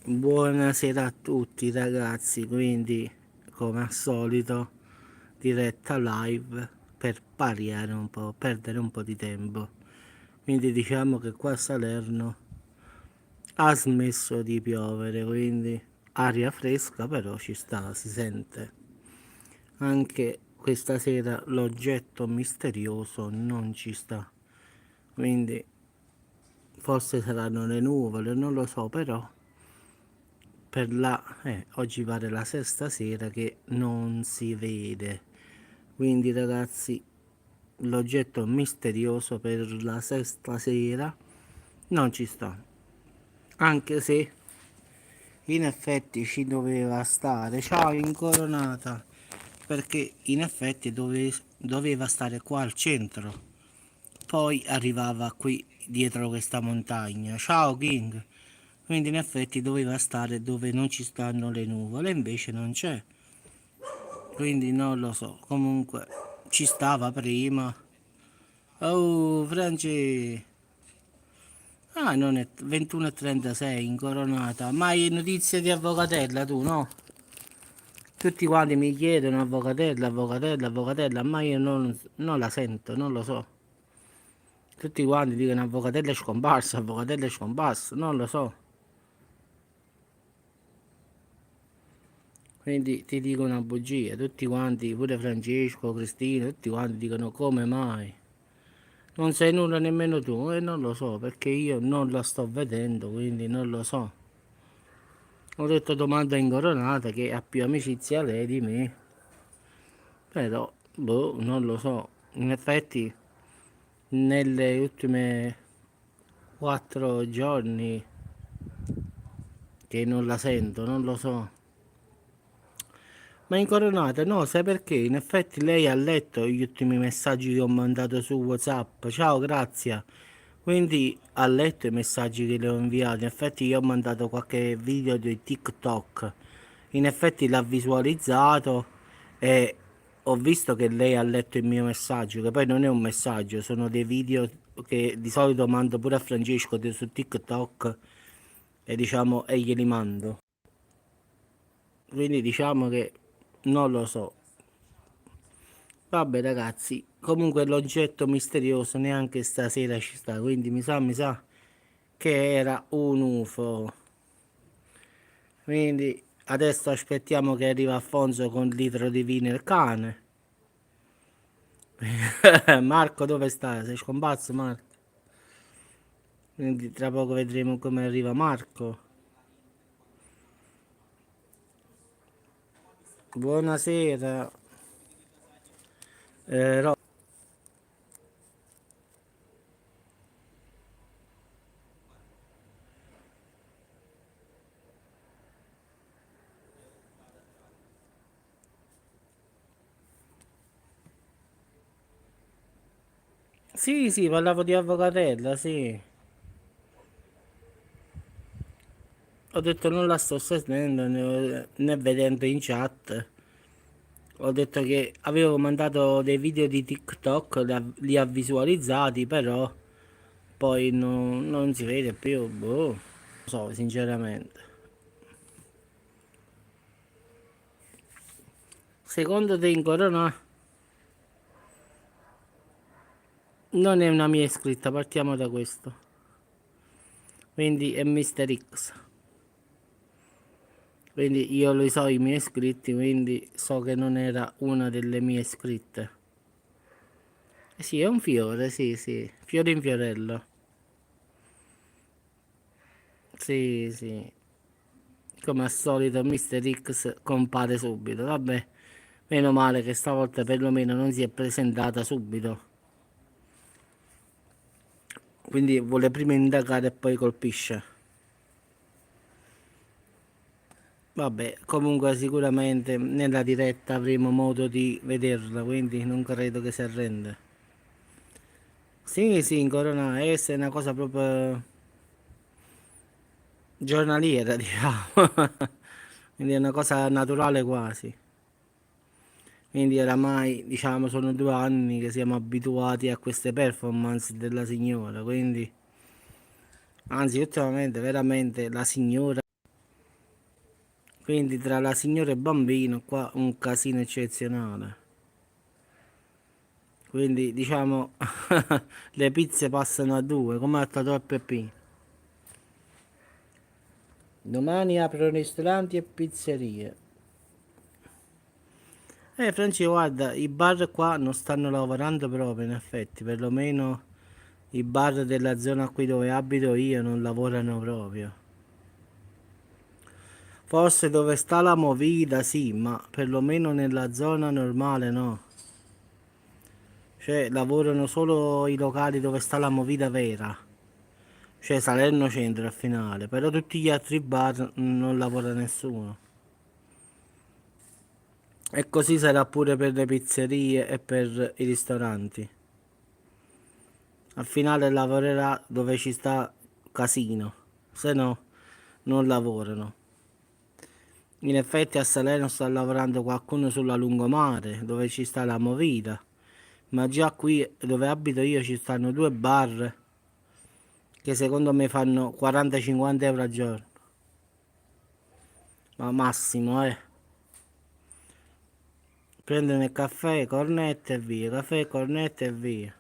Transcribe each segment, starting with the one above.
Buonasera a tutti ragazzi, quindi come al solito diretta live per pariare un po', perdere un po' di tempo. Quindi diciamo che qua a Salerno ha smesso di piovere, quindi aria fresca però ci sta, si sente. Anche questa sera l'oggetto misterioso non ci sta, quindi forse saranno le nuvole, non lo so, però oggi pare la sesta sera che non si vede, quindi ragazzi l'oggetto misterioso per la sesta sera non ci sta, anche se in effetti ci doveva stare. Ciao incoronata, perché in effetti doveva stare qua al centro, poi arrivava qui dietro questa montagna. Ciao King, quindi in effetti doveva stare dove non ci stanno le nuvole, invece non c'è, quindi non lo so. Comunque ci stava prima. Oh Franci, non è 21:36 incoronata, ma hai notizie di Avvocatella tu, no? Tutti quanti mi chiedono Avvocatella, Avvocatella, Avvocatella, ma io non la sento, non lo so. Tutti quanti dicono Avvocatella è scomparso, non lo so. Quindi ti dico una bugia, tutti quanti, pure Francesco, Cristina, tutti quanti dicono come mai? Non sai nulla nemmeno tu e non lo so perché io non la sto vedendo, quindi non lo so. Ho detto domanda incoronata che ha più amicizia lei di me, però boh, non lo so. In effetti nelle ultime 4 giorni che non la sento, non lo so. Ma incoronata, no, sai perché? In effetti lei ha letto gli ultimi messaggi che ho mandato su WhatsApp. Ciao, grazie. Quindi ha letto i messaggi che le ho inviato. In effetti io ho mandato qualche video di TikTok. In effetti l'ha visualizzato e ho visto che lei ha letto il mio messaggio, che poi non è un messaggio, sono dei video che di solito mando pure a Francesco su TikTok e diciamo e glieli mando. Quindi diciamo che non lo so. Vabbè ragazzi, comunque l'oggetto misterioso neanche stasera ci sta, quindi mi sa che era un UFO. Quindi adesso aspettiamo che arriva Alfonso con il litro di vino e il cane. Marco dove sta? Sei scomparso Marco? Quindi tra poco vedremo come arriva Marco. Buonasera. Ro- sì, sì, parlavo di Avvocatella, sì. Ho detto non la sto sentendo né vedendo in chat. Ho detto che avevo mandato dei video di TikTok, li ha visualizzati, però poi non si vede più, boh, non so, sinceramente. Secondo te in Corona non è una mia iscritta, partiamo da questo. Quindi è Mister X. Quindi io lo so i miei iscritti, quindi so che non era una delle mie iscritte. Sì, è un fiore, sì, sì, fiore in fiorello. Sì, sì. Come al solito Mister X compare subito, vabbè. Meno male che stavolta perlomeno non si è presentata subito. Quindi vuole prima indagare e poi colpisce. Vabbè, comunque sicuramente nella diretta avremo modo di vederla, quindi non credo che si arrende. Sì, sì, in Corona S è una cosa proprio giornaliera, diciamo. Quindi è una cosa naturale quasi. Quindi oramai, diciamo, sono 2 anni che siamo abituati a queste performance della signora, quindi anzi ultimamente veramente la signora Quindi tra la signora e il bambino qua un casino eccezionale. Quindi diciamo le pizze passano a due, come a Totò e Peppino. Domani aprono ristoranti e pizzerie. Franci, guarda, i bar qua non stanno lavorando proprio, in effetti, perlomeno i bar della zona qui dove abito io non lavorano proprio. Forse dove sta la movida, sì, ma perlomeno nella zona normale no. Cioè, lavorano solo i locali dove sta la movida vera. Cioè, Salerno Centro al finale, però tutti gli altri bar non lavora nessuno. E così sarà pure per le pizzerie e per i ristoranti. Al finale lavorerà dove ci sta casino, se no non lavorano. In effetti a Salerno sta lavorando qualcuno sulla lungomare, dove ci sta la movida, ma già qui dove abito io ci stanno due bar che secondo me fanno 40-50 euro al giorno, ma massimo, eh. Prendono il caffè, cornetto e via, caffè, cornetto e via.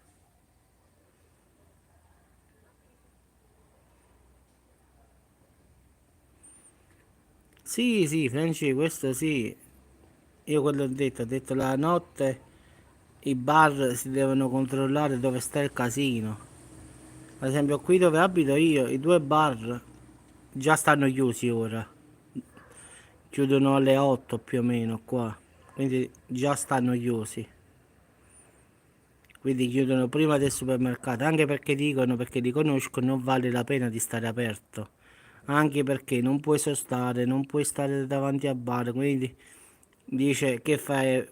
Sì, sì, Franci, questo sì. Io quello ho detto la notte i bar si devono controllare dove sta il casino. Ad esempio qui dove abito io, i due bar già stanno chiusi ora. Chiudono alle 8 più o meno qua. Quindi già stanno chiusi. Quindi chiudono prima del supermercato. Anche perché dicono, perché li conosco, non vale la pena di stare aperto. Anche perché non puoi sostare, non puoi stare davanti a bar. Quindi dice che fai,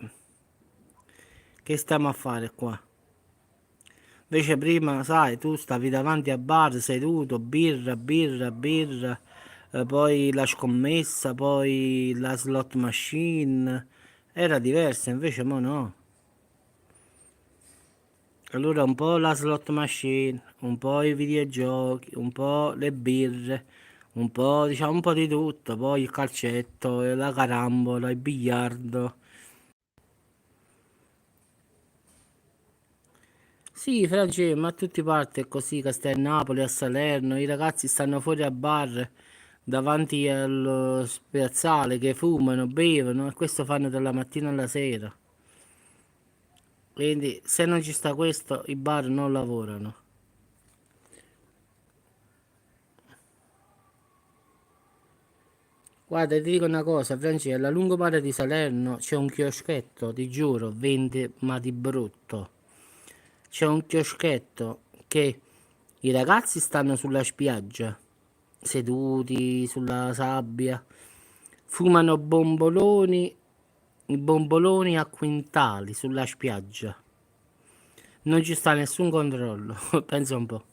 che stiamo a fare qua? Invece prima, sai, tu stavi davanti a bar seduto, birra, birra, birra, poi la scommessa, poi la slot machine. Era diverso, invece mo no. Allora un po' la slot machine, un po' i videogiochi, un po' le birre, un po', diciamo, un po' di tutto, poi il calcetto, la carambola, il biliardo. Sì, Francesco, ma a tutti parte è così, Castel Napoli, a Salerno, i ragazzi stanno fuori a bar davanti allo spiazzale che fumano, bevono e questo fanno dalla mattina alla sera. Quindi se non ci sta questo, i bar non lavorano. Guarda, ti dico una cosa, Francesco, alla lungomare di Salerno c'è un chioschetto, ti giuro, vende ma di brutto. C'è un chioschetto che i ragazzi stanno sulla spiaggia, seduti sulla sabbia, fumano bomboloni, i bomboloni a quintali sulla spiaggia. Non ci sta nessun controllo, pensa un po'.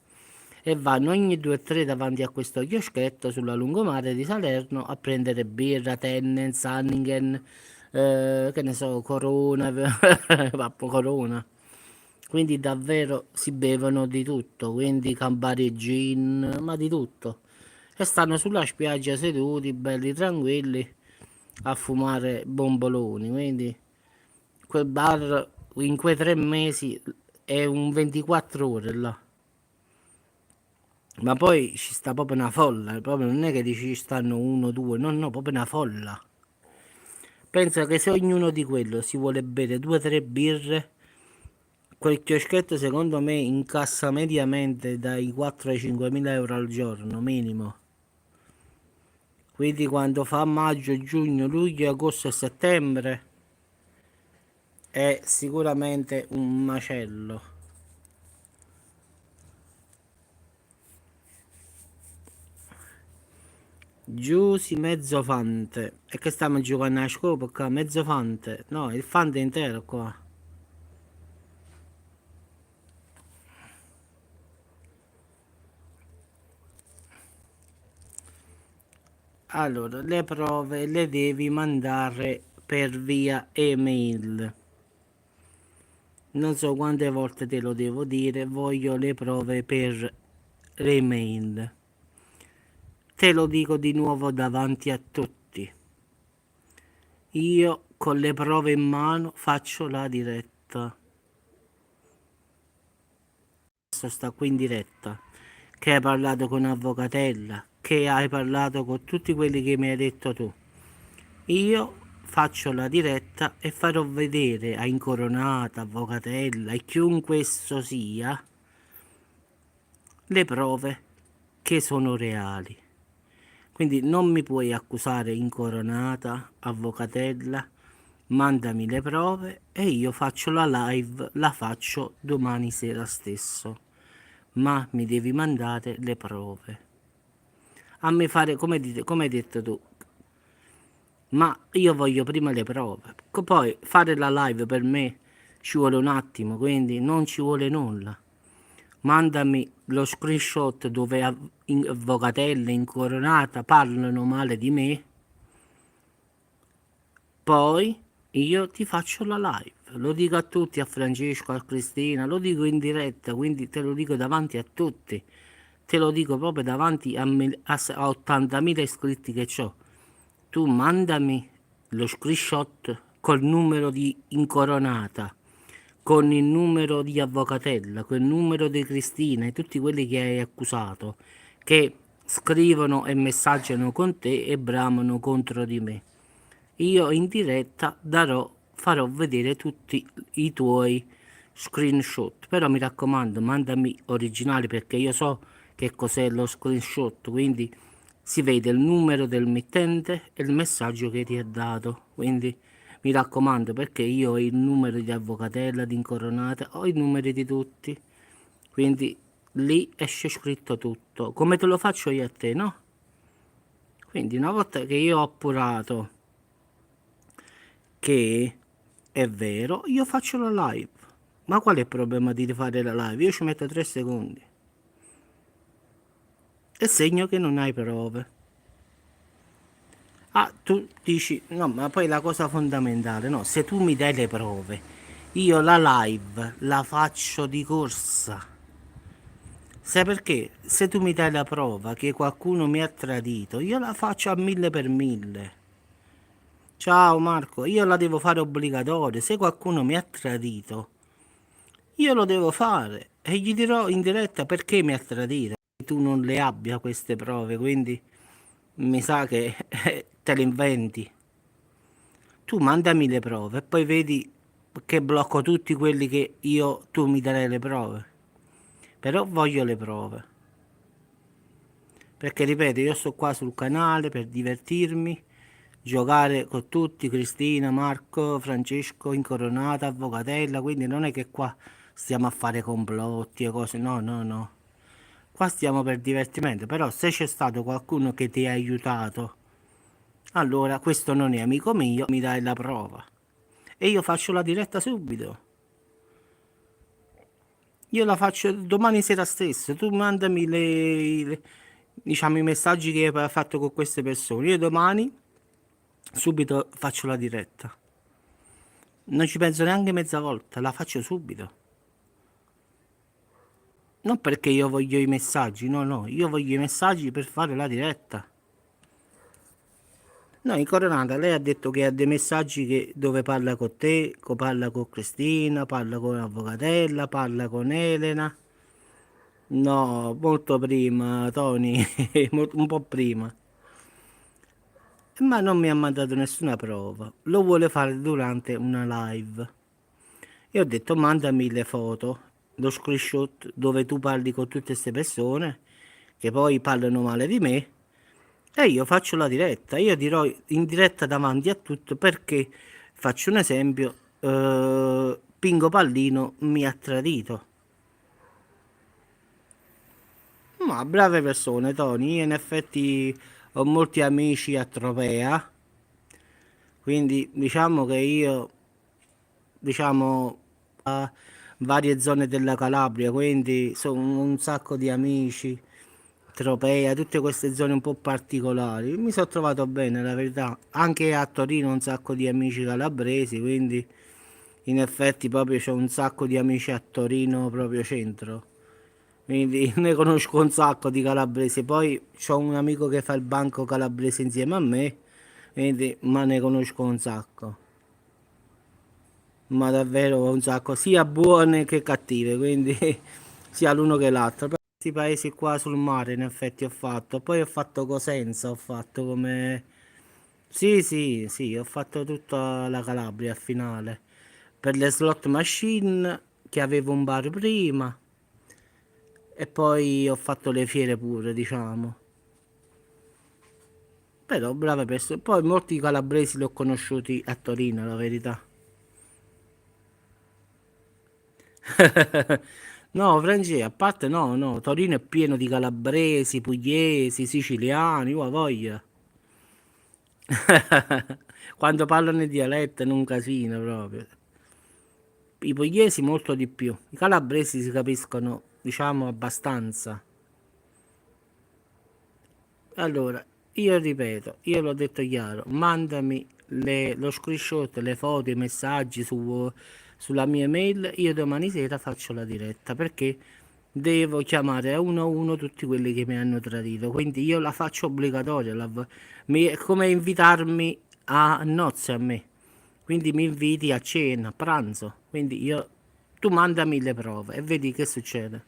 E vanno ogni 2 o 3 davanti a questo chioschetto sulla lungomare di Salerno a prendere birra, Tennent, Sanningen, che ne so, Corona, Pappo Corona. Quindi davvero si bevono di tutto, quindi Campari e gin, ma di tutto. E stanno sulla spiaggia seduti, belli tranquilli, a fumare bomboloni. Quindi quel bar in quei 3 mesi è un 24 ore là. Ma poi ci sta proprio una folla, proprio non è che dici ci stanno uno, due, no, no, proprio una folla. Pensa che se ognuno di quello si vuole bere 2 o 3 birre, quel chioschetto secondo me incassa mediamente dai 4 ai 5 mila euro al giorno, minimo. Quindi quando fa maggio, giugno, luglio, agosto e settembre è sicuramente un macello. Giusy mezzo fante. E che stiamo giocando a scopo qua? Mezzo fante. No, il fante intero qua. Allora, le prove le devi mandare per via email. Non so quante volte te lo devo dire, voglio le prove per email. Te lo dico di nuovo davanti a tutti. io con le prove in mano faccio la diretta. Adesso sta qui in diretta, che hai parlato con Avvocatella, che hai parlato con tutti quelli che mi hai detto tu. Io faccio la diretta e farò vedere a Incoronata, Avvocatella e chiunque esso sia le prove che sono reali. Quindi non mi puoi accusare Incoronata, Avvocatella, mandami le prove e io faccio la live, la faccio domani sera stesso. Ma mi devi mandare le prove. A me fare come hai detto tu, ma io voglio prima le prove. Poi fare la live per me ci vuole un attimo, quindi non ci vuole nulla. Mandami lo screenshot dove Avvocatella Incoronata parlano male di me, poi io ti faccio la live. Lo dico a tutti, a Francesco, a Cristina, lo dico in diretta, quindi te lo dico davanti a tutti. Te lo dico proprio davanti a 80.000 iscritti che ho. Tu mandami lo screenshot col numero di Incoronata, con il numero di Avvocatella, con il numero di Cristina e tutti quelli che hai accusato, che scrivono e messaggiano con te e bramano contro di me. Io in diretta farò vedere tutti i tuoi screenshot, però mi raccomando, mandami originali perché io so che cos'è lo screenshot, quindi si vede il numero del mittente e il messaggio che ti ha dato, quindi mi raccomando perché io ho il numero di Avvocatella, di Incoronata, ho i numeri di tutti, quindi lì esce scritto tutto, come te lo faccio io a te, no? Quindi una volta che io ho appurato che è vero, io faccio la live. Ma qual è il problema di rifare la live? Io ci metto 3 secondi. E segno che non hai prove. Ah, tu dici, no, ma poi la cosa fondamentale, no, se tu mi dai le prove, io la live la faccio di corsa. Sai perché? Se tu mi dai la prova che qualcuno mi ha tradito, io la faccio a 1000 per 1000. Ciao Marco, io la devo fare obbligatoria. Se qualcuno mi ha tradito, io lo devo fare e gli dirò in diretta perché mi ha tradito. Tu non le abbia queste prove, quindi mi sa che te le inventi. Tu mandami le prove e poi vedi che blocco tutti quelli che tu mi darai le prove. Però voglio le prove. Perché ripeto, io sto qua sul canale per divertirmi, giocare con tutti, Cristina, Marco, Francesco, Incoronata, Avvocatella, quindi non è che qua stiamo a fare complotti e cose, no, no, no. Qua stiamo per divertimento, però se c'è stato qualcuno che ti ha aiutato, allora questo non è amico mio, mi dai la prova. E io faccio la diretta subito. Io la faccio domani sera stesso, tu mandami diciamo, i messaggi che hai fatto con queste persone. Io domani subito faccio la diretta. Non ci penso neanche mezza volta, la faccio subito. Non perché io voglio i messaggi, no, no, io voglio i messaggi per fare la diretta. No, in Coronata lei ha detto che ha dei messaggi dove parla con te, parla con Cristina, parla con Avvocatella, parla con Elena. No, molto prima, Tony, un po' prima. Ma non mi ha mandato nessuna prova. Lo vuole fare durante una live. E ho detto mandami le foto, lo screenshot dove tu parli con tutte queste persone che poi parlano male di me e io faccio la diretta. Io dirò in diretta davanti a tutto perché faccio un esempio. Pingo Pallino mi ha tradito. Ma brave persone, Tony. Io in effetti ho molti amici a Tropea, quindi diciamo che io, diciamo, a varie zone della Calabria, quindi sono un sacco di amici, Tropea, tutte queste zone un po' particolari. Mi sono trovato bene, la verità. Anche a Torino un sacco di amici calabresi, quindi in effetti proprio c'ho un sacco di amici a Torino, proprio centro. Quindi ne conosco un sacco di calabresi. Poi c'ho un amico che fa il banco calabrese insieme a me. quindi, ma ne conosco un sacco, ma davvero un sacco, sia buone che cattive, quindi sia l'uno che l'altro. Per questi paesi qua sul mare in effetti ho fatto, poi ho fatto Cosenza, ho fatto come... Sì, sì, sì, ho fatto tutta la Calabria a finale, per le slot machine che avevo un bar prima e poi ho fatto le fiere pure, diciamo. Però brave persone, poi molti calabresi li ho conosciuti a Torino, la verità. No, Francesco, a parte no, no, Torino è pieno di calabresi, pugliesi, siciliani, io voglia. Quando parlano il dialetto è un casino proprio. I pugliesi molto di più. I calabresi si capiscono, diciamo, abbastanza. Allora, io ripeto, io l'ho detto chiaro, mandami lo screenshot, le foto, i messaggi sulla mia mail, io domani sera faccio la diretta perché devo chiamare a uno tutti quelli che mi hanno tradito, quindi io la faccio obbligatoria, è come invitarmi a nozze a me, quindi mi inviti a cena, a pranzo, quindi tu mandami le prove e vedi che succede.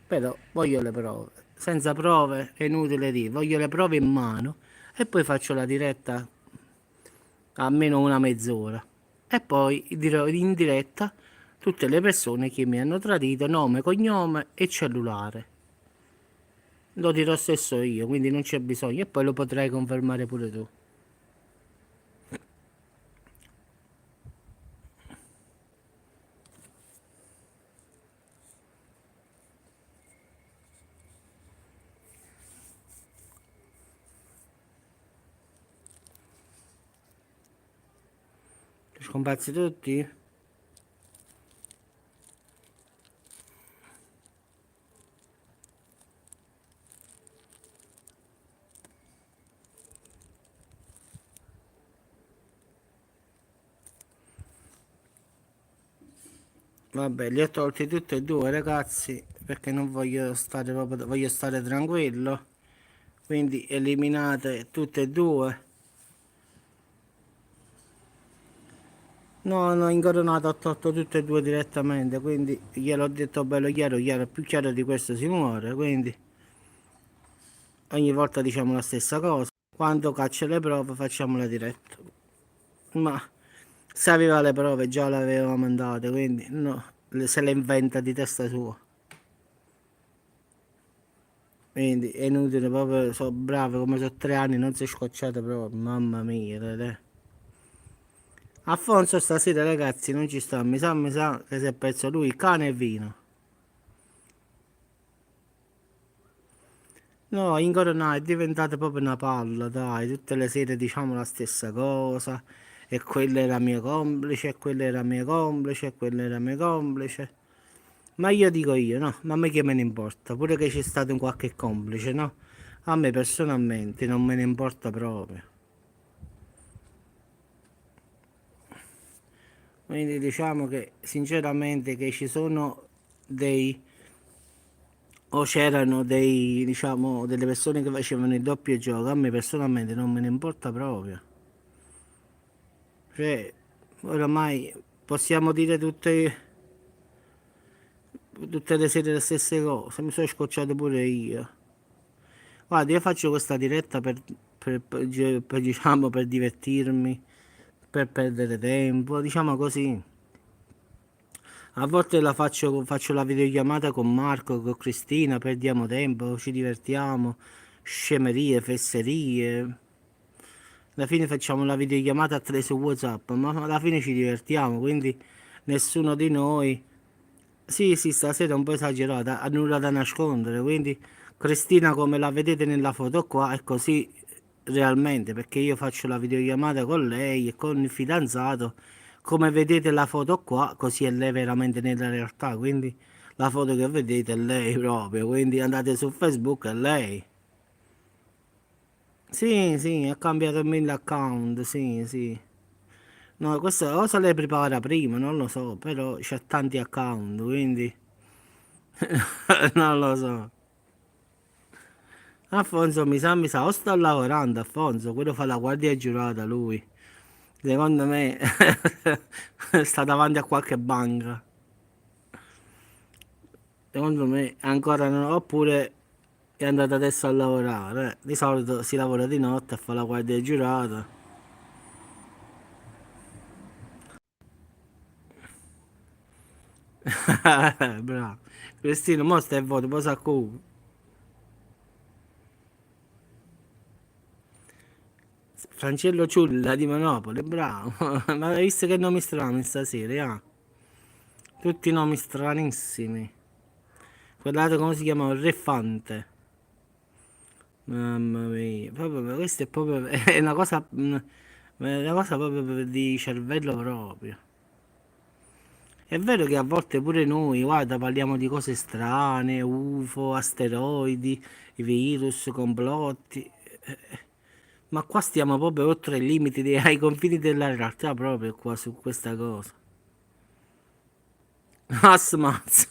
Però voglio le prove. Senza prove è inutile dire, voglio le prove in mano e poi faccio la diretta almeno una mezz'ora. E poi dirò in diretta tutte le persone che mi hanno tradito, nome, cognome e cellulare. Lo dirò stesso io, quindi non c'è bisogno. E poi lo potrai confermare pure tu. Scomparsi tutti? Vabbè, li ho tolti tutti e due ragazzi perché non voglio stare proprio, voglio stare tranquillo. Quindi eliminate tutte e due. No, no, incoronato ho tolto tutte e due direttamente, quindi gliel'ho detto bello chiaro, chiaro, più chiaro di questo si muore, quindi ogni volta diciamo la stessa cosa. Quando caccia le prove facciamo la diretta. Ma se aveva le prove già le aveva mandate, quindi no, se le inventa di testa sua. Quindi è inutile, proprio sono brave, come sono 3 anni, non si è scocciate proprio, mamma mia, dai. Alfonso stasera ragazzi non ci sta, mi sa che si è perso lui, cane e vino. No, Incoronata è diventata proprio una palla, dai, tutte le sere diciamo la stessa cosa, e quella era mia complice, e quella era mia complice, e quella era mia complice. Ma io dico io, no, ma a me che me ne importa, pure che c'è stato un qualche complice, no? A me personalmente non me ne importa proprio. Quindi diciamo che sinceramente che ci sono dei o c'erano dei, diciamo, delle persone che facevano il doppio gioco, a me personalmente non me ne importa proprio. Cioè, oramai possiamo dire tutte le sere le stesse cose, mi sono scocciato pure io. Guarda, io faccio questa diretta diciamo, per divertirmi, per perdere tempo, diciamo così. A volte faccio la videochiamata con Marco, con Cristina, perdiamo tempo, ci divertiamo, scemerie, fesserie. Alla fine facciamo la videochiamata a tre su WhatsApp, ma alla fine ci divertiamo, quindi nessuno di noi... Sì, sì, stasera è un po' esagerata, ha nulla da nascondere, quindi Cristina come la vedete nella foto qua è così realmente, perché io faccio la videochiamata con lei e con il fidanzato, come vedete la foto qua, così è lei veramente nella realtà, quindi la foto che vedete è lei proprio, quindi andate su Facebook è lei. Sì, sì, ha cambiato 1000 account, sì, sì. No, questa cosa lei prepara prima, non lo so, però c'ha tanti account, quindi non lo so. Alfonso mi sa, o sta lavorando, Alfonso, quello fa la guardia giurata lui. Secondo me sta davanti a qualche banca. Secondo me ancora no, oppure è andato adesso a lavorare. Di solito si lavora di notte a fare la guardia giurata. Bravo. Cristino, mo stai in voto, poi sa comunque. Francello Ciulla di Monopoli, bravo. Ma hai visto che nomi strani stasera, ah? Tutti nomi stranissimi. Guardate come si chiama, Re Fante. Mamma mia, proprio, questo è proprio, è una cosa proprio di cervello proprio. È vero che a volte pure noi, guarda, parliamo di cose strane, UFO, asteroidi, virus, complotti, ma qua stiamo proprio oltre i limiti, ai confini della realtà proprio qua su questa cosa. Asmaz,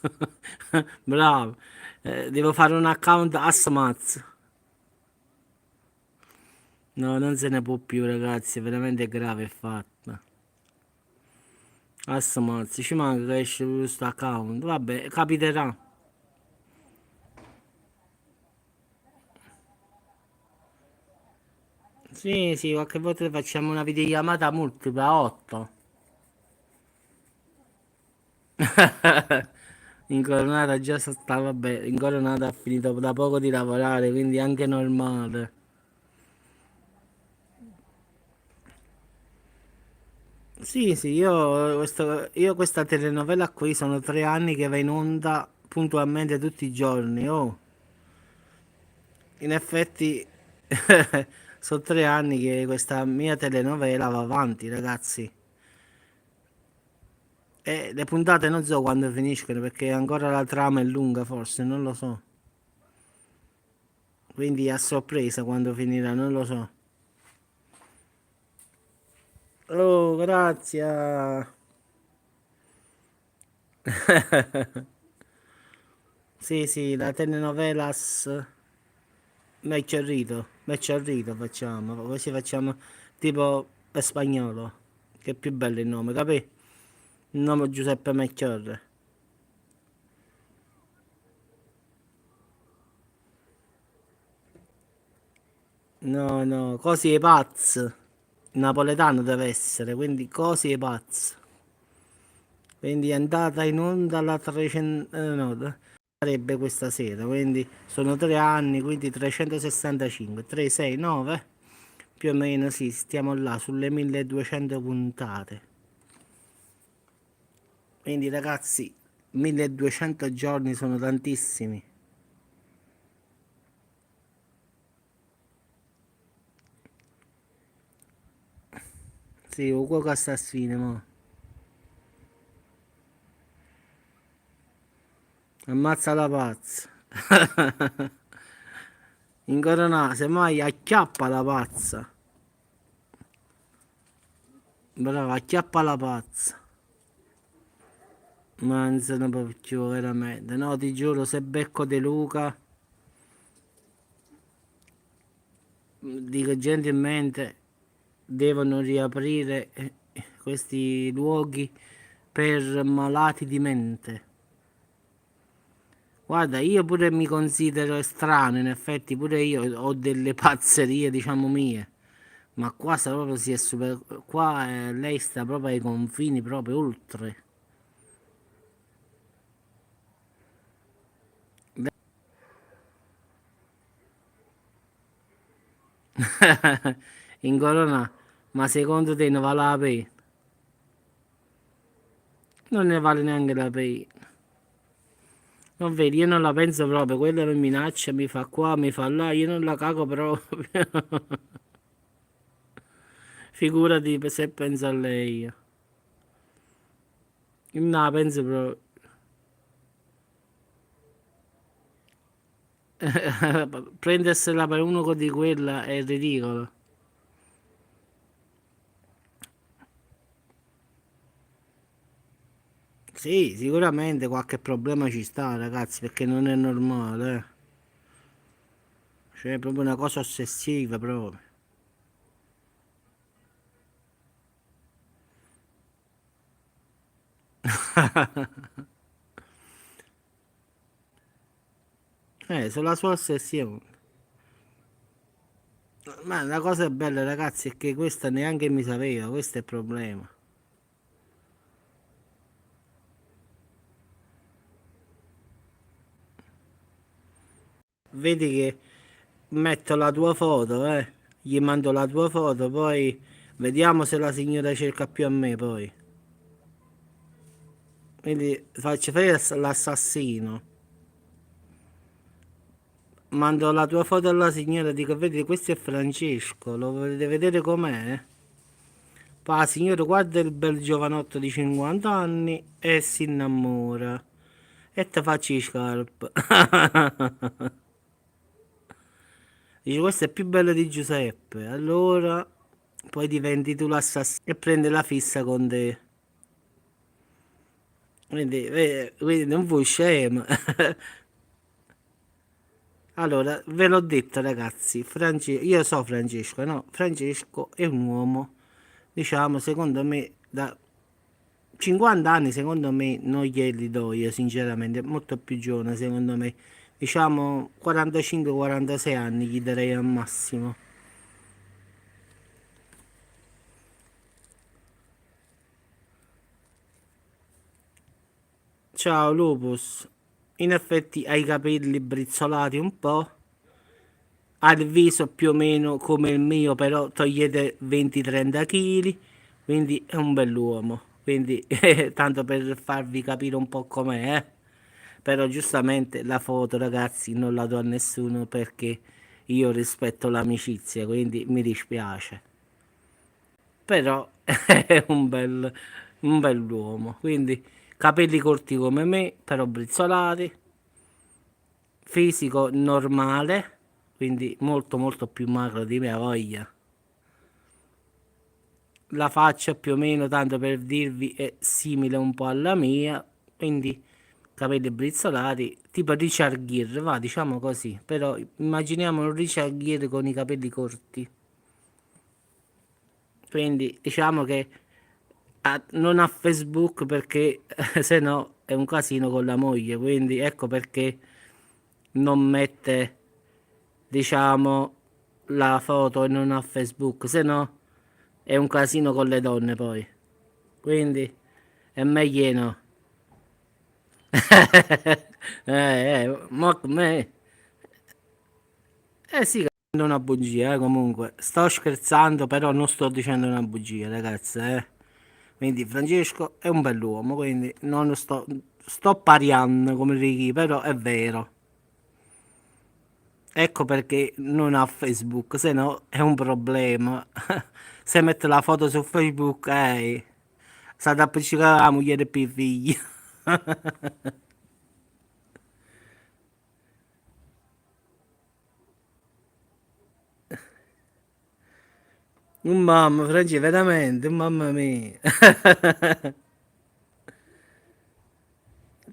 bravo. Devo fare un account Asmaz. No, non se ne può più, ragazzi, è veramente grave, è fatta. Asmaz, ci manca che esce questo account. Vabbè, capiterà. Sì, sì, qualche volta facciamo una videochiamata multipla a 8. Incoronata già sta, vabbè, incoronata ha finito da poco di lavorare, quindi è anche normale. Sì, sì, io questa telenovela qui sono 3 anni che va in onda puntualmente tutti i giorni. Oh, in effetti sono 3 anni che questa mia telenovela va avanti, ragazzi. E le puntate non so quando finiscono perché ancora la trama è lunga, forse, non lo so. Quindi a sorpresa quando finirà, non lo so. Oh, grazie. Sì, sì, la telenovelas Mecciarrito facciamo, così facciamo tipo per spagnolo, che è più bello il nome, capì? Il nome Giuseppe Melchiorre. No, no, Cosi e Paz. Napoletano deve essere, quindi Cosi e Paz. Quindi è andata in onda la 300, no, sarebbe questa sera, quindi sono 3 anni, quindi 365, 3, 6, 9, più o meno sì, stiamo là sulle 1200 puntate. Quindi ragazzi, 1200 giorni sono tantissimi. Sì, un cuoco assassino, mo. Ammazza la pazza. Incoronata, semmai acchiappa la pazza. Brava, acchiappa la pazza. Ma non se ne può più, veramente. No, ti giuro, se becco De Luca, dico gentilmente, devono riaprire questi luoghi per malati di mente. Guarda, io pure mi considero strano, in effetti pure io ho delle pazzerie, diciamo mie, ma qua sta proprio si è super... qua lei sta proprio ai confini, proprio oltre. In corona, ma secondo te ne vale la pena? Non ne vale neanche la pena. Non vedi, io non la penso proprio, quella mi minaccia, mi fa qua, mi fa là, io non la cago proprio. Figurati se penso a lei. No, penso proprio. Prendersela per uno di quella è ridicolo. Sì, sicuramente qualche problema ci sta, ragazzi, perché non è normale. Cioè, è proprio una cosa ossessiva, proprio. Sulla sua ossessione. Ma la cosa bella, ragazzi, è che questa neanche mi sapeva, questo è il problema. Vedi che metto la tua foto, gli mando la tua foto, poi vediamo se la signora cerca più a me, poi. Quindi faccio fare l'assassino. Mando la tua foto alla signora, dico, vedi, questo è Francesco, lo volete vedere com'è? Poi la signora guarda il bel giovanotto di 50 anni e si innamora. E te faccio i scarpe. Dice, questo è più bello di Giuseppe. Allora, poi diventi tu l'assassino e prende la fissa con te. Quindi non vuoi scema. Allora, ve l'ho detto ragazzi, io so Francesco, no? Francesco è un uomo, diciamo, secondo me, da 50 anni, secondo me, non glieli do io, sinceramente, è molto più giovane, secondo me. Diciamo, 45-46 anni gli darei al massimo. Ciao Lupus, in effetti hai i capelli brizzolati un po', ha il viso più o meno come il mio, però togliete 20-30 kg, quindi è un bell'uomo. Quindi, tanto per farvi capire un po' com'è, eh. Però giustamente la foto, ragazzi, non la do a nessuno perché io rispetto l'amicizia, quindi mi dispiace. Però è un bell'uomo, quindi capelli corti come me, però brizzolati, fisico normale, quindi molto molto più magro di mia voglia. La faccia più o meno, tanto per dirvi, è simile un po' alla mia, quindi capelli brizzolati, tipo Richard Gere, va, diciamo così, però immaginiamo un Richard Gere con i capelli corti. Quindi diciamo che non ha Facebook perché se no è un casino con la moglie, quindi ecco perché non mette, diciamo, la foto e non ha Facebook, se no è un casino con le donne poi. Quindi è meglio no. Ma me. Eh sì, che è una bugia, comunque. Sto scherzando, però non sto dicendo una bugia, ragazze. Quindi Francesco è un bell'uomo, quindi non sto pariando come Ricky, però è vero. Ecco perché non ha Facebook, se no è un problema. Se mette la foto su Facebook, sta da appiccicare la moglie e più figli. Un mamma, Francesco, veramente, mamma mia.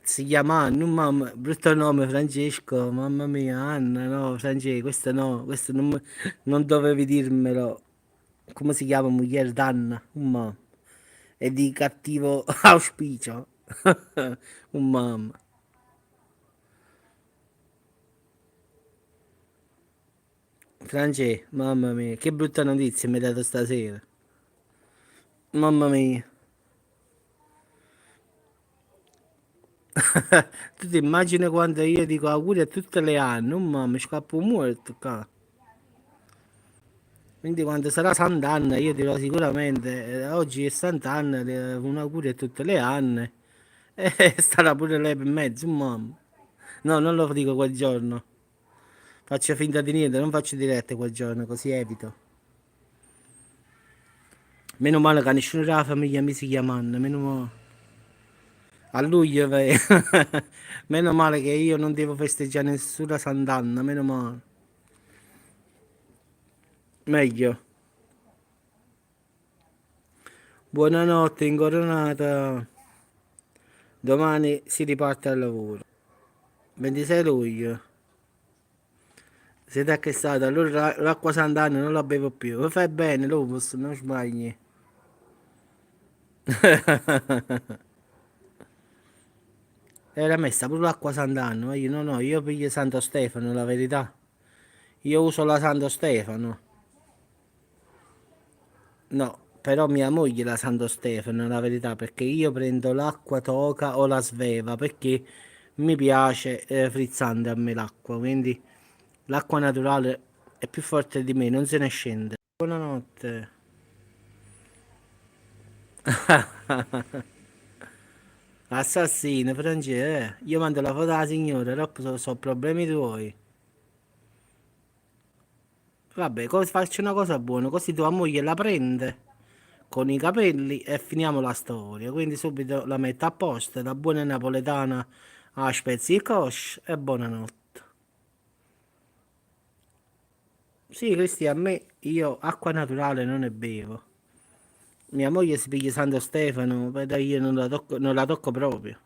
Si chiama Anna, mamma, brutto nome Francesco, mamma mia, Anna, no, Francesco, questo no, questo non dovevi dirmelo. Come si chiama moglie d'Anna? Mamma. È di cattivo auspicio. Un mamma. Francesco, mamma mia, che brutta notizia mi hai dato stasera. Mamma mia. Tu ti immagini quando io dico auguri a tutte le anni, oh mamma, mi scappo morto qua. Quindi quando sarà Sant'Anna io dirò sicuramente, oggi è Sant'Anna, un augurio a tutte le Anne. E starà pure lei per mezzo, mamma. No, non lo dico quel giorno. Faccio finta di niente, non faccio dirette quel giorno, così evito. Meno male che nessuno della famiglia mi si chiama Anna, meno male. A luglio, meno male che io non devo festeggiare nessuna Sant'Anna, meno male. Meglio. Buonanotte, incoronata. Domani si riparte al lavoro. 26 luglio. Siete acquistato, allora l'acqua Sant'Anna non la bevo più. Fai bene, Lupus, non sbagli. Era messa pure l'acqua Sant'Anna, ma io no, no, io piglio Santo Stefano, la verità. Io uso la Santo Stefano. No, però mia moglie la Santo Stefano, la verità, perché io prendo l'acqua Toca o la Sveva, perché mi piace frizzante a me l'acqua, quindi l'acqua naturale è più forte di me, non se ne scende. Buonanotte. Assassino, Francesco, io mando la foto alla signora, troppo sono problemi tuoi. Vabbè, faccio una cosa buona, così tua moglie la prende con i capelli e finiamo la storia. Quindi subito la metto a posto, da buona napoletana a spezzi di cosce e buonanotte. Sì, Cristian, a me io acqua naturale non ne bevo. Mia moglie si piglia Santo Stefano, però io non la tocco proprio.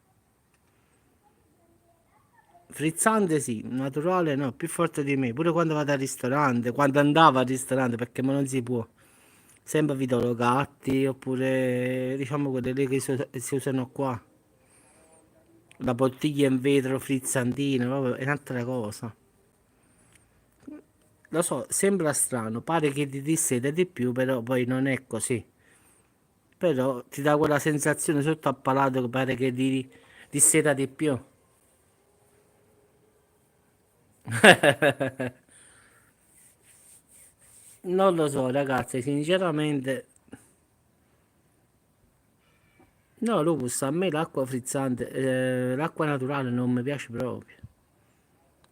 Frizzante sì, naturale no, più forte di me. Pure quando vado al ristorante, quando andavo al ristorante, perché ma non si può. Sempre Vitolo Gatti, oppure diciamo quelle lì che si usano qua. La bottiglia in vetro frizzantina, proprio è un'altra cosa. Lo so, sembra strano, pare che ti disseta di più, però poi non è così. Però ti dà quella sensazione sotto al palato che pare che ti disseta di più. Non lo so, ragazzi, sinceramente. No, Lupus, a me l'acqua frizzante, l'acqua naturale non mi piace proprio.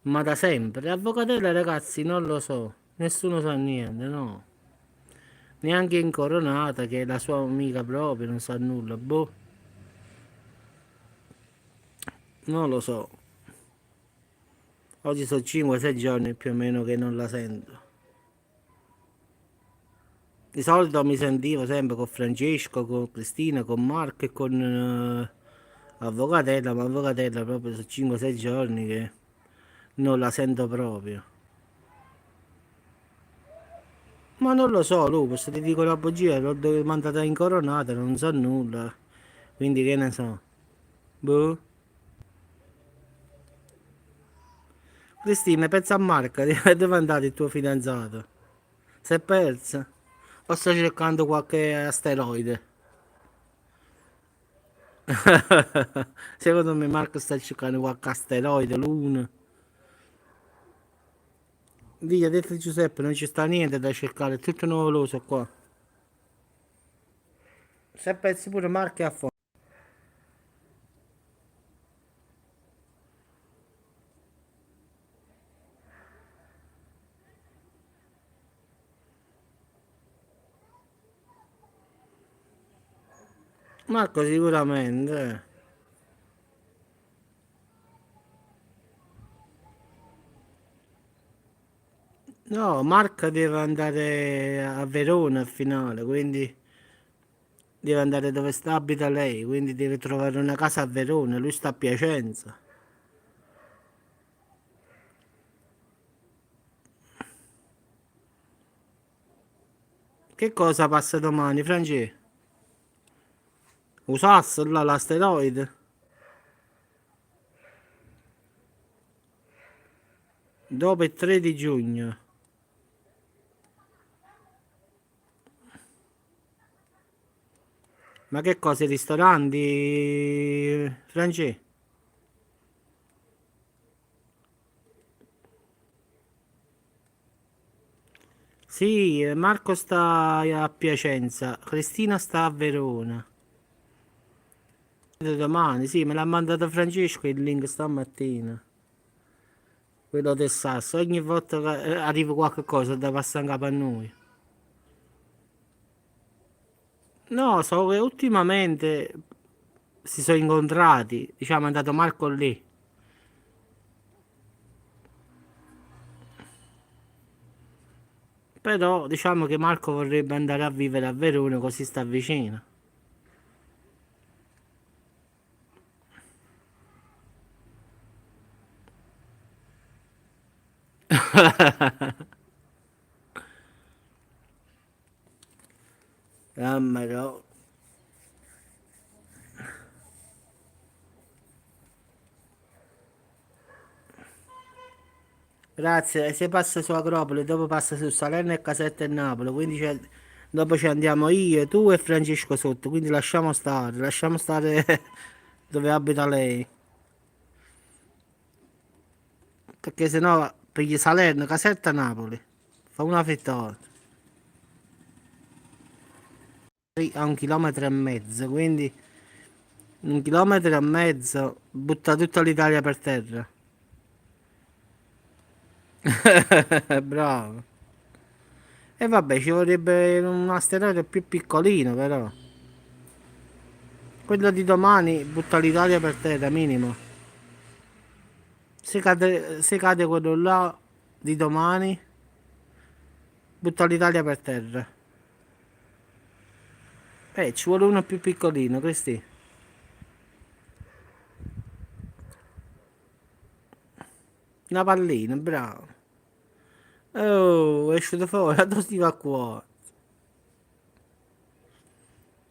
Ma da sempre. Avvocatella, ragazzi, non lo so. Nessuno sa niente, no. Neanche Incoronata, che è la sua amica proprio, non sa nulla. Boh, non lo so. Oggi sono 5-6 giorni più o meno che non la sento. Di solito mi sentivo sempre con Francesco, con Cristina, con Marco e con Avvocatella, ma Avvocatella proprio sono 5-6 giorni che non la sento proprio. Ma non lo so, Lupus, ti dico la bugia, l'ho mandata incoronata, non so nulla. Quindi che ne so. Boh. Cristina, pensa a Marco, dove è andato il tuo fidanzato? Si è persa? O sta cercando qualche asteroide? Secondo me Marco sta cercando qualche asteroide, luna. Via, ha detto Giuseppe, non ci sta niente da cercare, è tutto nuvoloso qua. Si è perso pure Marco è a fuoco. Marco sicuramente. No, Marco deve andare a Verona al finale, quindi deve andare dove sta, abita lei, quindi deve trovare una casa a Verona, lui sta a Piacenza. Che cosa passa domani, Francesco? Usasse là l'asteroide? Dopo il 3 di giugno. Ma che cosa, i ristoranti, Francesco? Sì, Marco sta a Piacenza, Cristina sta a Verona. Domani, sì, me l'ha mandato Francesco il link stamattina. Quello del Sasso, ogni volta che arriva qualche cosa da passare in capo a noi. No, so che ultimamente si sono incontrati, diciamo è andato Marco lì. Però diciamo che Marco vorrebbe andare a vivere a Verona così sta vicino. Mamma no. Grazie, se passa su Agropoli, dopo passa su Salerno e Caserta e Napoli, quindi dopo ci andiamo io, tu e Francesco sotto, quindi lasciamo stare dove abita lei, perché sennò pigli Salerno, Caserta, Napoli, fa una frittata, a 1,5 km, quindi 1,5 km butta tutta l'Italia per terra. Bravo. E vabbè, ci vorrebbe un asteroide più piccolino però. Quello di domani butta l'Italia per terra, minimo. Se cade quello là di domani, butta l'Italia per terra. Ci vuole uno più piccolino, questi. Una pallina, bravo. Oh, è uscito fuori, dove si va qua?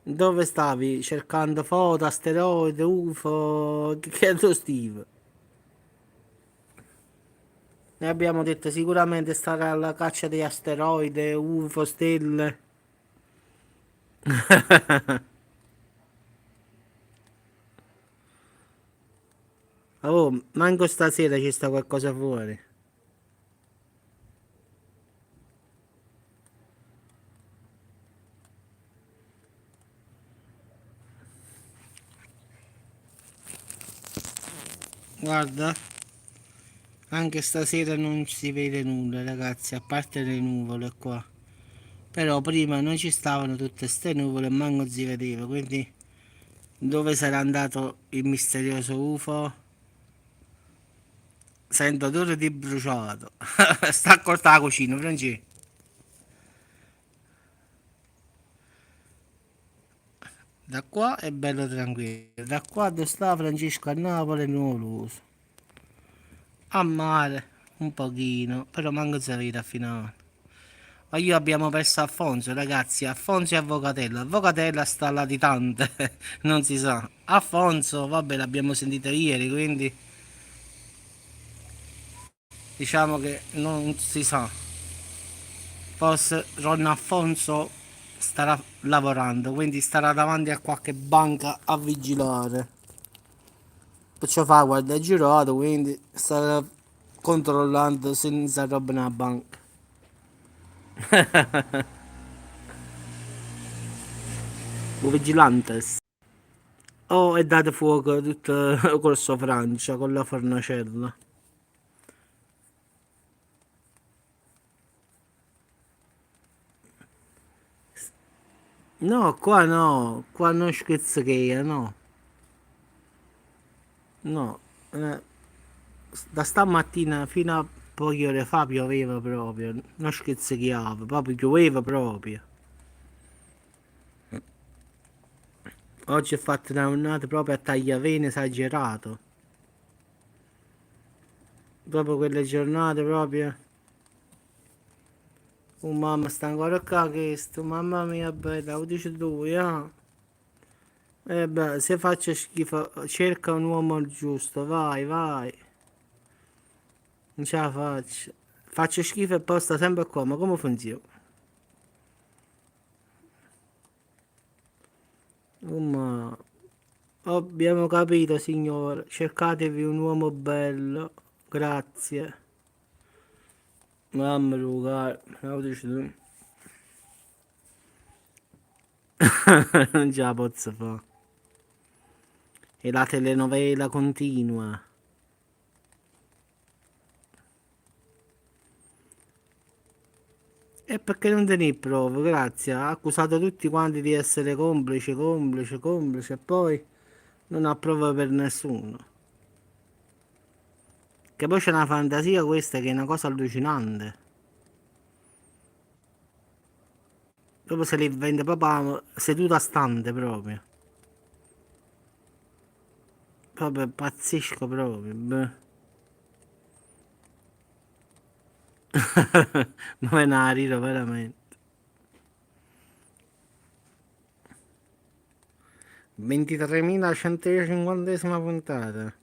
Dove stavi? Cercando foto, asteroidi, UFO? Che tu Steve? Ne abbiamo detto sicuramente stare alla caccia di asteroidi, UFO, stelle. Oh, manco stasera ci sta qualcosa fuori. Guarda, anche stasera non si vede nulla, ragazzi, a parte le nuvole qua. Però prima non ci stavano tutte ste nuvole e manco si vedeva, quindi dove sarà andato il misterioso UFO? Sento odore di bruciato. Sta a corta la cucina, Francesco. Da qua è bello tranquillo. Da qua dove sta Francesco a Napoli non lo uso. A mare, un pochino, però manco si vede a finale. Ma io abbiamo perso Alfonso, ragazzi. Alfonso e Avvocatella. Avvocatella sta latitante, non si sa. Alfonso, vabbè, l'abbiamo sentito ieri, quindi diciamo che non si sa. Forse Ron Alfonso starà lavorando, quindi starà davanti a qualche banca a vigilare. Perciò fa guarda girato, quindi starà controllando se non si arroba una banca. Un vigilantes. Oh, e date fuoco tutto col suo Francia, con la fornacella. No, qua non schizzeria, no, no. Eh, Da stamattina fino a poche ore fa pioveva proprio, non schizzichiava, proprio pioveva proprio. Oggi è fatta una giornata proprio a tagliavene esagerato, proprio quelle giornate proprio. Oh mamma sta ancora qua questo, mamma mia bella, lo dici tu, yeah. E beh, se faccio schifo, cerca un uomo giusto, vai, vai. Non ce la faccio. Faccio schifo e poi sta sempre qua, ma come funziona? Ma abbiamo capito, signore. Cercatevi un uomo bello. Grazie. Mamma Luca, lo dici tu? Non ce la posso fare. E la telenovela continua. E perché non tenete prove? Grazie. Ha accusato tutti quanti di essere complice, complice, complice. E poi non ha prove per nessuno. Che poi c'è una fantasia questa che è una cosa allucinante. Proprio se li vende proprio seduta stante proprio. Proprio pazzesco proprio. Beh. Ma me ne rido veramente. 23.150esima puntata.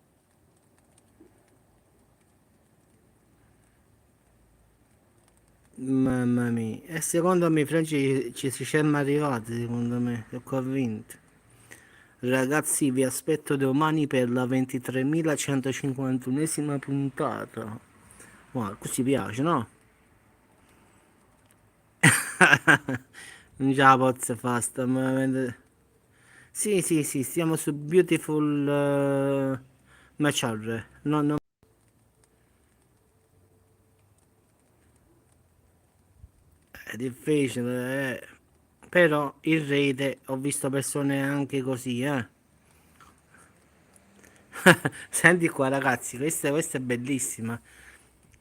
Mamma mia. E secondo me, Franci, ci siamo arrivati, secondo me. Sono convinto. Ragazzi, vi aspetto domani per la 23.151esima puntata. Wow, così piace, no? Non ce la posso fare, stiamo veramente... Sì, sì, sì, stiamo su Beautiful Mature. No, no, è difficile, eh. Però il rete, ho visto persone anche così, eh. Senti qua, ragazzi, questa è bellissima.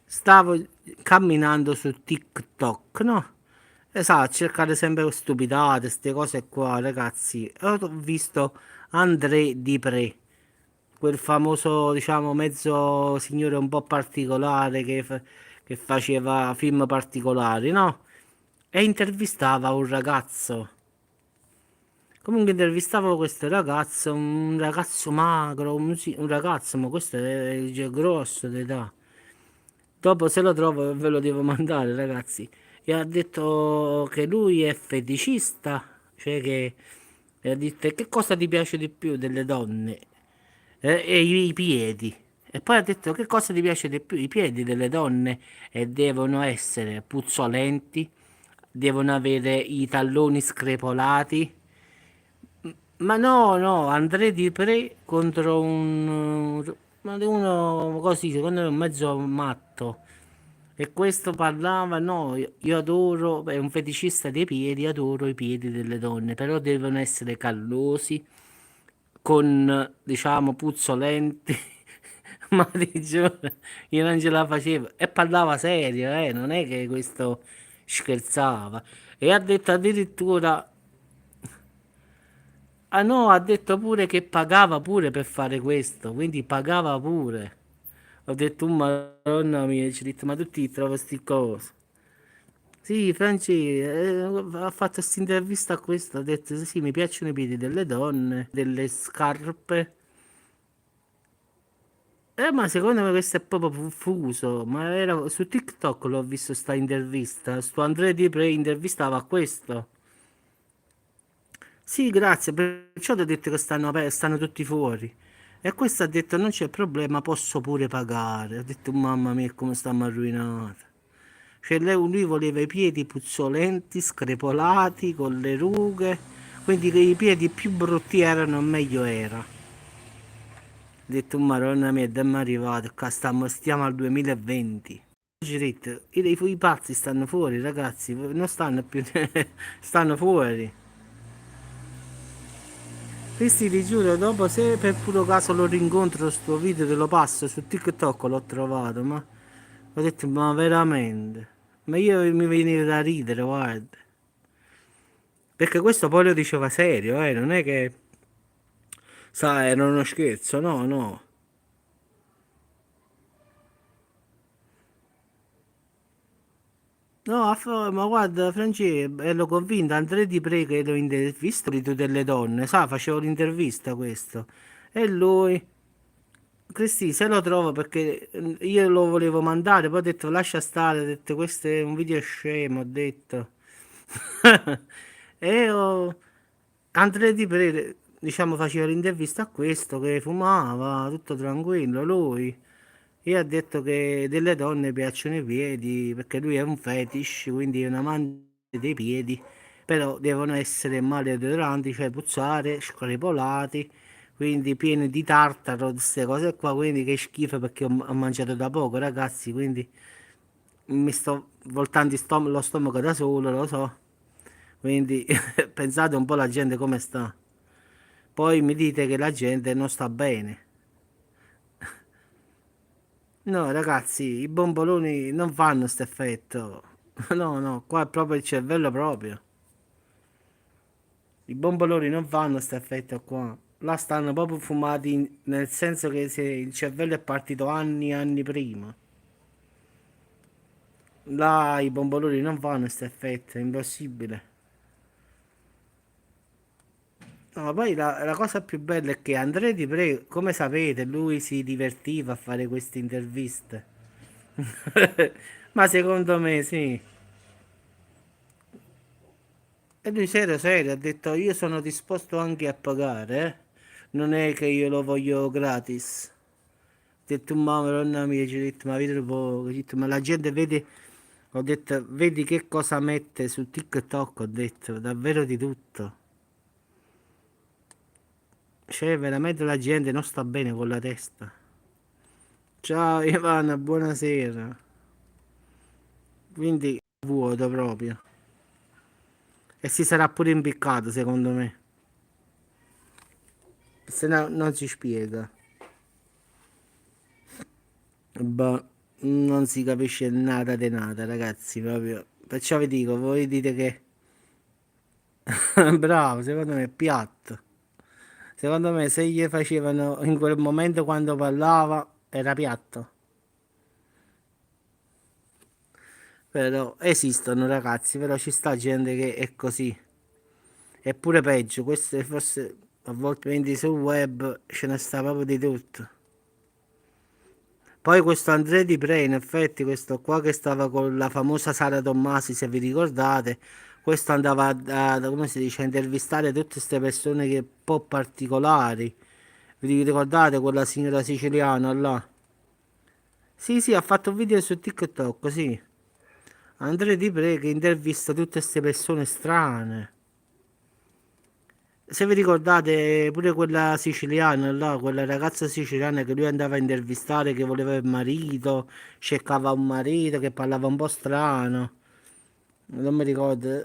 Stavo camminando su TikTok, no? Esatto, cercare sempre stupidate, queste cose qua, ragazzi. E ho visto André Di quel famoso, diciamo, mezzo signore un po' particolare che faceva film particolari, no? E intervistava un ragazzo. Comunque intervistavo questo ragazzo, un ragazzo magro, un ragazzo, ma questo è già grosso d'età. Dopo se lo trovo ve lo devo mandare, ragazzi. E ha detto che lui è feticista, cioè che e ha detto che cosa ti piace di più delle donne? E i piedi. E poi ha detto che cosa ti piace di più? I piedi delle donne e devono essere puzzolenti, devono avere i talloni screpolati. Ma no, no, André Di contro ma di uno così, secondo me un mezzo matto. E questo parlava, no, io adoro, è un feticista dei piedi, adoro i piedi delle donne, però devono essere callosi, con, diciamo, puzzolenti. Ma ti giuro, io non ce la facevo. E parlava serio, non è che questo scherzava. E ha detto addirittura, ah no, ha detto pure che pagava pure per fare questo, quindi pagava pure. Ho detto, Madonna mia, ci ho detto, ma tutti trovo sti cose. Sì, Franci, ha fatto questa intervista a questo, ha detto, sì, mi piacciono i piedi delle donne, delle scarpe. Ma secondo me questo è proprio fuso, ma era su TikTok l'ho visto sta intervista, sto Andrea Di intervistava a questo. Sì, grazie, perciò ti ho detto che stanno tutti fuori. E questo ha detto non c'è problema, posso pure pagare. Ho detto mamma mia come stiamo arruinati. Cioè lui voleva i piedi puzzolenti, screpolati, con le rughe, quindi che i piedi più brutti erano meglio era. Ho detto madonna mia, dammi arrivato, qua stiamo al 2020. Giretto, i pazzi stanno fuori ragazzi, non stanno più, stanno fuori. Questi ti giuro, dopo se per puro caso lo rincontro sto video te lo passo su TikTok l'ho trovato, ma ho detto ma veramente? Ma io mi veniva da ridere, guarda. Perché questo poi lo diceva serio, non è che sai, era uno scherzo, no, no. No, ma guarda, Francesco, ero convinto, Andrea Di che l'ho intervistato di tutte le donne, sa, facevo l'intervista questo. E lui, Cristi, se lo trovo perché io lo volevo mandare, poi ho detto lascia stare, ho detto questo è un video scemo, ho detto. E Andrea Di diciamo, faceva l'intervista a questo che fumava, tutto tranquillo, lui. E ha detto che delle donne piacciono i piedi, perché lui è un fetish, quindi è un amante dei piedi, però devono essere maleodoranti, cioè puzzare, screpolati, quindi pieni di tartaro, queste cose qua, quindi che schifo perché ho mangiato da poco, ragazzi, quindi mi sto voltando lo stomaco da solo, lo so, quindi pensate un po' la gente come sta. Poi mi dite che la gente non sta bene. No, ragazzi, i bomboloni non fanno questo effetto. No, no, qua è proprio il cervello proprio. I bomboloni non fanno questo effetto qua. Là stanno proprio fumati nel senso che se il cervello è partito anni e anni prima. Là i bomboloni non fanno questo effetto, è impossibile. No, poi la cosa più bella è che Andrea Di Pre, come sapete, lui si divertiva a fare queste interviste. Ma secondo me sì. E lui serio, serio, ha detto io sono disposto anche a pagare, eh. Non è che io lo voglio gratis. Ho detto mamma, nonna mia, ci ho detto ma vedi un po', ho detto, ma la gente vede, ho detto vedi che cosa mette su TikTok, ho detto davvero di tutto. Cioè veramente la gente non sta bene con la testa. Ciao Ivana, buonasera. Quindi vuoto proprio. E si sarà pure impiccato secondo me. Se no non si spiega. Boh, non si capisce nada di nada, ragazzi, proprio. Perciò vi dico, voi dite che... Bravo, secondo me è piatto. Secondo me se gli facevano in quel momento quando parlava era piatto. Però esistono ragazzi, però ci sta gente che è così. Eppure peggio, questo è forse a volte quindi sul web ce ne sta proprio di tutto. Poi questo Andrea Di Pre, in effetti, questo qua che stava con la famosa Sara Tommasi, se vi ricordate, questo andava come si dice, a intervistare tutte queste persone che un po' particolari. Vi ricordate quella signora siciliana là? Sì, sì, ha fatto un video su TikTok, sì. Andrea Di Pre che intervista tutte queste persone strane. Se vi ricordate pure quella siciliana là, quella ragazza siciliana che lui andava a intervistare, che voleva il marito, cercava un marito, che parlava un po' strano. Non mi ricordo,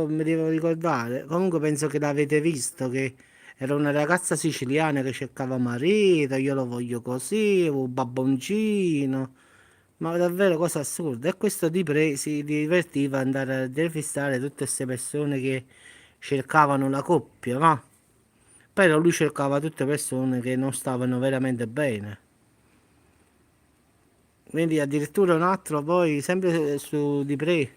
mi devo ricordare. Comunque penso che l'avete visto, che era una ragazza siciliana che cercava marito, io lo voglio così, un babboncino. Ma davvero cosa assurda. E questo si divertiva ad andare a intervistare tutte queste persone che cercavano la coppia, va? Però lui cercava tutte persone che non stavano veramente bene. Quindi addirittura un altro poi, sempre su di Pre,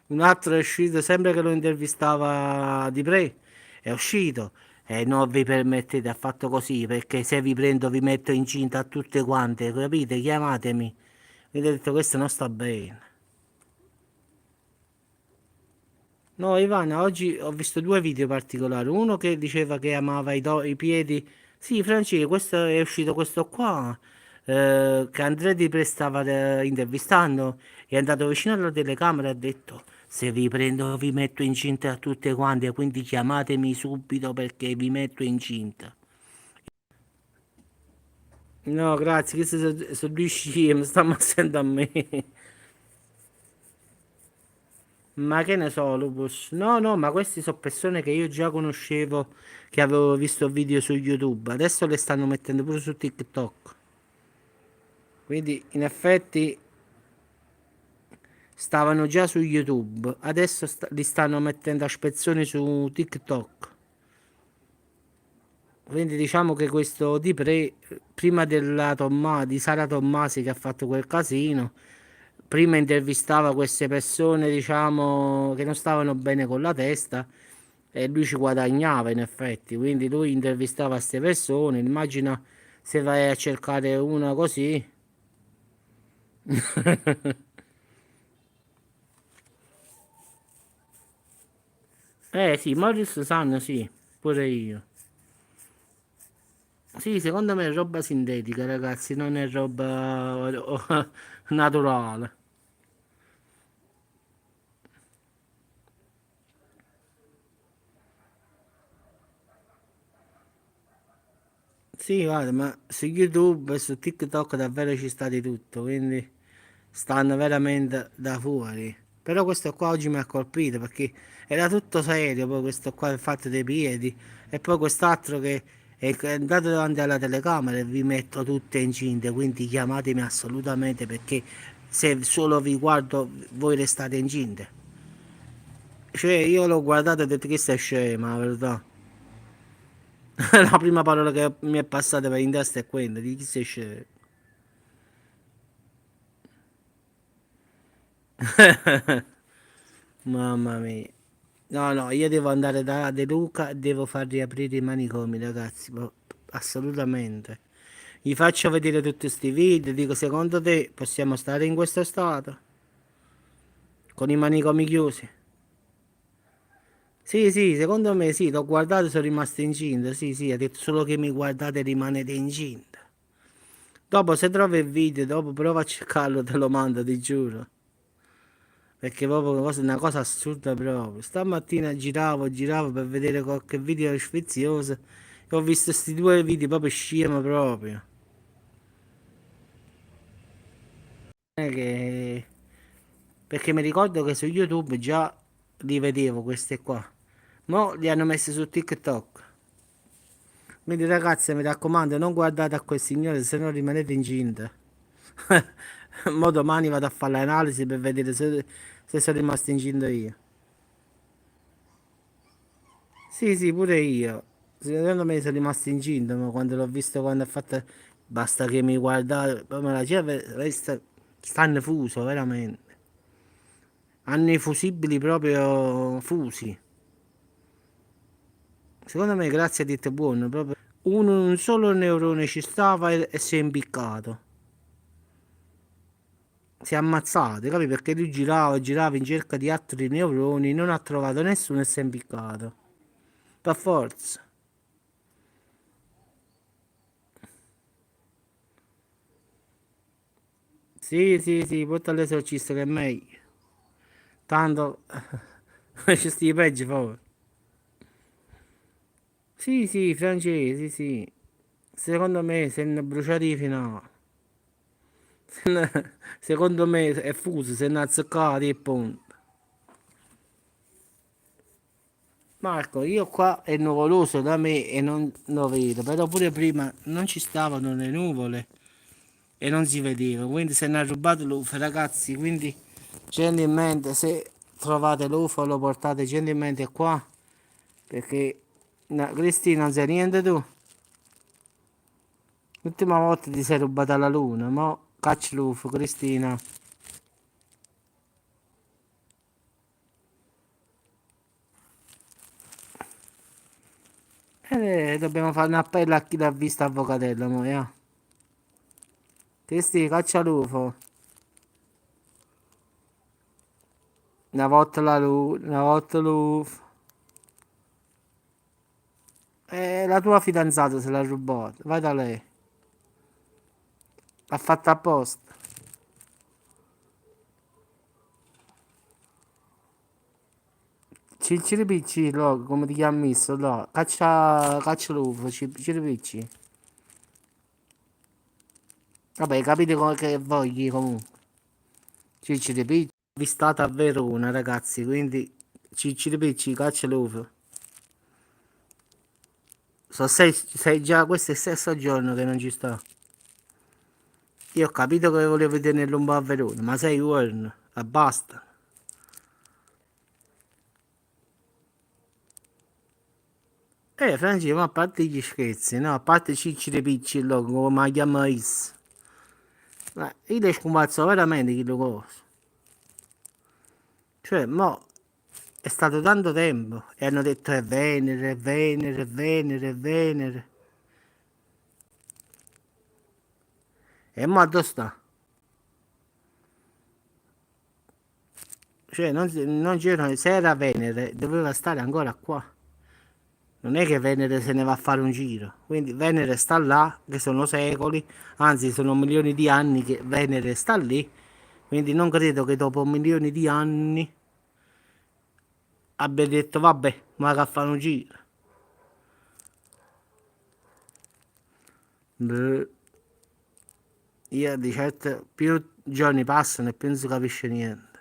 un altro è uscito sempre che lo intervistava di Pre, è uscito. E non vi permettete, ha fatto così, perché se vi prendo vi metto incinta a tutte quante, capite? Chiamatemi. Quindi ho detto questo non sta bene. No, Ivana, oggi ho visto due video particolari. Uno che diceva che amava i piedi. Sì, Francesco, questo è uscito questo qua. Che Andrea Di Pre stava intervistando. È andato vicino alla telecamera e ha detto: se vi prendo, vi metto incinta a tutte quante. Quindi chiamatemi subito perché vi metto incinta. No, grazie, questi sono due scie, mi sta ammazzando a me. Ma che ne so, Lupus? No, no, ma questi sono persone che io già conoscevo, che avevo visto video su YouTube. Adesso le stanno mettendo pure su TikTok. Quindi, in effetti, stavano già su YouTube. Adesso li stanno mettendo a spezzoni su TikTok. Quindi diciamo che questo Di Pre, prima di Sara Tommasi che ha fatto quel casino, prima intervistava queste persone, diciamo, che non stavano bene con la testa e lui ci guadagnava in effetti. Quindi lui intervistava queste persone, immagina se vai a cercare una così. Eh sì, Morris Sun sì, pure io. Sì, secondo me è roba sintetica, ragazzi, non è roba naturale. Sì, guarda, ma su YouTube e su TikTok davvero ci sta di tutto, quindi stanno veramente da fuori. Però questo qua oggi mi ha colpito perché era tutto serio, poi questo qua il fatto dei piedi e poi quest'altro che è andato davanti alla telecamera e vi metto tutte incinte, quindi chiamatemi assolutamente perché se solo vi guardo voi restate incinte. Cioè io l'ho guardato e ho detto che stai scema, la verità. La prima parola che mi è passata per in testa è quella, di chi sei scemo. Mamma mia. No, no, io devo andare da De Luca e devo far riaprire i manicomi, ragazzi, assolutamente. Gli faccio vedere tutti questi video, dico, secondo te possiamo stare in questo stato? Con i manicomi chiusi? Sì, sì, secondo me sì, l'ho guardato e sono rimasto incinta, sì, sì, ha detto solo che mi guardate e rimanete incinta. Dopo se trovi il video, dopo prova a cercarlo, te lo mando, ti giuro. Perché proprio una cosa assurda proprio. Stamattina giravo per vedere qualche video sfizioso e ho visto questi due video proprio scema proprio. Non è che... Perché mi ricordo che su YouTube già li vedevo queste qua. Mo li hanno messi su TikTok. Quindi ragazzi mi raccomando non guardate a quel signore se no rimanete incinta. Mo domani vado a fare l'analisi per vedere se sono rimasto incinta io. Sì, sì, pure io. Secondo me sono rimasto incinta, ma quando l'ho visto quando ha fatto... Basta che mi guardate, proprio la gente resta... stanno fuso, veramente. Hanno i fusibili proprio fusi. Secondo me grazie a Dite Buono, proprio... un solo neurone ci stava e si è impiccato. Si è ammazzato, capi? Perché lui girava in cerca di altri neuroni, non ha trovato nessuno e si è impiccato. Per forza. Sì, sì, sì, porta all'esorcista che è meglio. Tanto ci stii peggio poi. Sì, sì, francesi, sì. Secondo me se ne bruciati fino a... Secondo me è fuso, se ne azzeccati e punto. Marco, io qua è nuvoloso da me e non lo vedo, però pure prima non ci stavano le nuvole e non si vedeva, quindi se ne ha rubato l'UFO, ragazzi, quindi gentilmente se trovate l'UFO lo portate gentilmente qua, perché Cristina non sai niente tu, l'ultima volta ti sei rubata la luna, mo caccia l'UFO, Cristina. Dobbiamo fare un appello a chi l'ha visto avvocatello, mo, yeah. Cristi, caccia l'UFO. Una volta l'UFO. La tua fidanzata se l'ha rubata, vai da lei. L'ha fatta apposta. Cicci, come ti chiami misto, là. Caccia l'UFO, Cicci. Vabbè, capite come che vogli comunque. Cicci, avvistata a Verona, ragazzi, quindi Cicci, caccia l'UFO. Sei già, questo è il sesto giorno che non ci sta. Io ho capito che volevo tenerlo un po' a Verona, ma 6 giorni, basta. Francesco, ma a parte gli scherzi, no? A parte Cicci Picci, come la chiama Is. Ma io le scompazzo veramente chi lo conosco. Cioè, mo è stato tanto tempo e hanno detto è Venere, è Venere, è Venere, è Venere. E mo dove sta? Cioè, non c'era, se era Venere, doveva stare ancora qua. Non è che Venere se ne va a fare un giro. Quindi Venere sta là, che sono secoli, anzi sono milioni di anni che Venere sta lì. Quindi non credo che dopo milioni di anni abbia detto vabbè, ma che a fare un giro. Beh, io di certo più giorni passano e più non si capisce niente.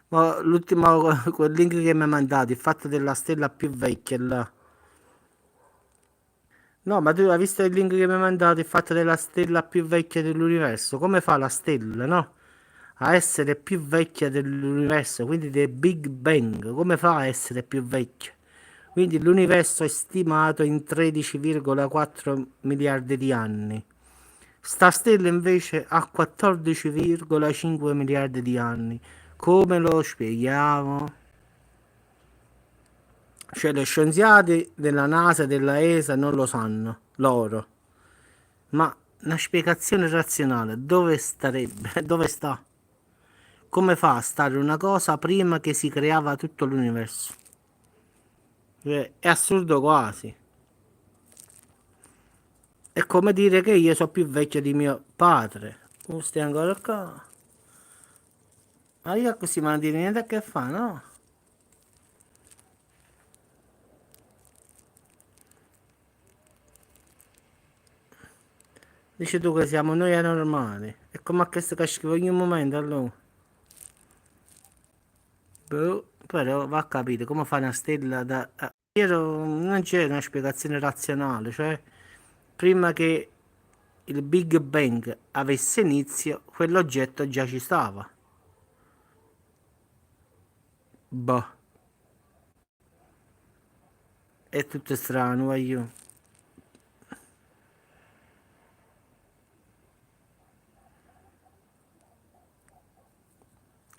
Ma l'ultimo, quel link che mi hai mandato, il fatto della stella più vecchia là. No, ma tu hai visto il link che mi hai mandato, il fatto della stella più vecchia dell'universo? Come fa la stella, no? A essere più vecchia dell'universo, quindi del Big Bang. Come fa a essere più vecchia? Quindi l'universo è stimato in 13,4 miliardi di anni. Sta stella invece ha 14,5 miliardi di anni. Come lo spieghiamo? Cioè, gli scienziati della NASA e della ESA non lo sanno, loro. Ma una spiegazione razionale dove starebbe? Dove sta? Come fa a stare una cosa prima che si creava tutto l'universo? È assurdo quasi. È come dire che io sono più vecchio di mio padre. Tu stai ancora qua? Ma io così non dire niente a che fa, no? Dici tu che siamo noi anormali. E come a questo che scrivo ogni momento allora? Boh, però va a capire come fa una stella da... Non c'è una spiegazione razionale, cioè prima che il Big Bang avesse inizio, quell'oggetto già ci stava. Boh, è tutto strano, voglio.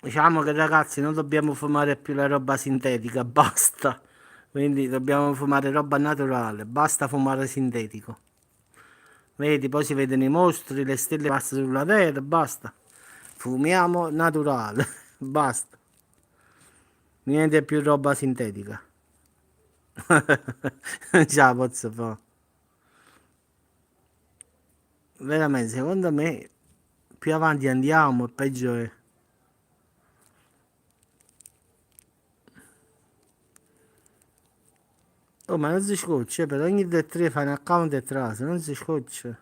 Diciamo che ragazzi non dobbiamo fumare più la roba sintetica, basta. Quindi dobbiamo fumare roba naturale, basta fumare sintetico. Vedi, poi si vedono i mostri, le stelle passano sulla terra, basta. Fumiamo naturale, basta. Niente più roba sintetica. Non ce la posso fare. Veramente, secondo me, più avanti andiamo, peggio è. Oh, ma non si scoccia, per ogni 2-3 fai un account e trase, non si scoccia.